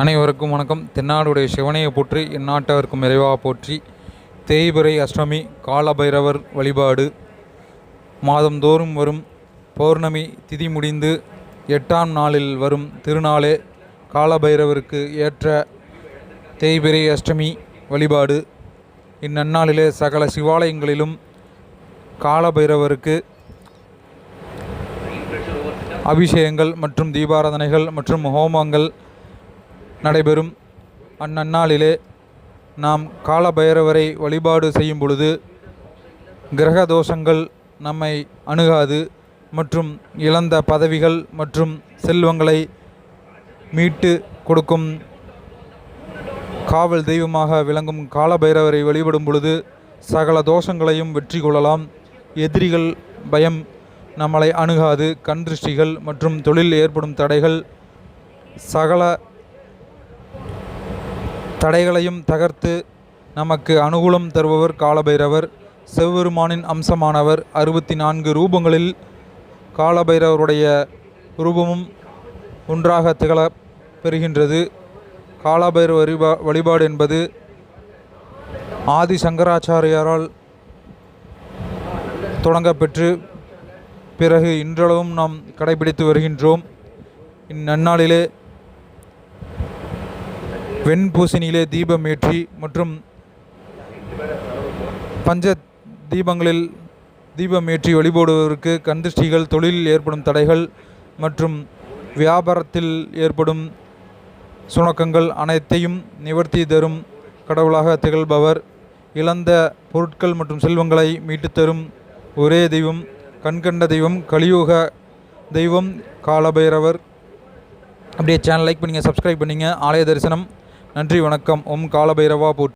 அனைவருக்கும் வணக்கம். தென்னாடுடைய சிவனையை போற்றி, இந்நாட்டவருக்கும் இறைவாக போற்றி. தேய்பிறை அஷ்டமி காலபைரவர் வழிபாடு மாதந்தோறும் வரும் பௌர்ணமி திதி முடிந்து 8ஆம் நாளில் வரும் திருநாளே காலபைரவருக்கு ஏற்ற தேய்பிறை அஷ்டமி வழிபாடு. இந்நன்னாளிலே சகல சிவாலயங்களிலும் காலபைரவருக்கு அபிஷேகங்கள் மற்றும் தீபாராதனைகள் மற்றும் ஹோமங்கள் நடைபெறும். அந்நன்னாளிலே நாம் காலபைரவரை வழிபாடு செய்யும் பொழுது கிரக தோஷங்கள் நம்மை அணுகாது மற்றும் இழந்த பதவிகள் மற்றும் செல்வங்களை மீட்டு கொடுக்கும் காவல் தெய்வமாக விளங்கும் காலபைரவரை வழிபடும் பொழுது சகல தோஷங்களையும் வெற்றி கொள்ளலாம். எதிரிகள் பயம் நம்மளை அணுகாது. கண் திருஷ்டிகள் மற்றும் தொழில் ஏற்படும் தடைகள் சகல தடைகளையும் தகர்த்து நமக்கு அனுகூலம் தருபவர் காலபைரவர். சிவபெருமானின் அம்சமானவர். 64 ரூபங்களில் காலபைரவருடைய ரூபமும் ஒன்றாக திகழ பெறுகின்றது. காலபைரவ வழிபாடு என்பது ஆதி சங்கராச்சாரியாரால் தொடங்கப்பெற்று பிறகு இன்றளவும் நாம் கடைபிடித்து வருகின்றோம். இந்நன்னாளிலே வெண்பூசணியிலே தீபம் ஏற்றி மற்றும் பஞ்ச தீபங்களில் தீபம் ஏற்றி வழிபடுவதற்கு கந்திருஷ்டிகள், தொழிலில் ஏற்படும் தடைகள் மற்றும் வியாபாரத்தில் ஏற்படும் சுணக்கங்கள் அனைத்தையும் நிவர்த்தி தரும் கடவுளாக திகழ்பவர். இழந்த பொருட்கள் மற்றும் செல்வங்களை மீட்டு தரும் ஒரே தெய்வம், கண்கண்ட தெய்வம், கலியுக தெய்வம் காலபைரவர். அப்படியே சேனல் லைக் பண்ணுங்கள், சப்ஸ்கிரைப் பண்ணுங்கள். ஆலய தரிசனம். நன்றி, வணக்கம். ஓம் காலபைரவா போற்றி.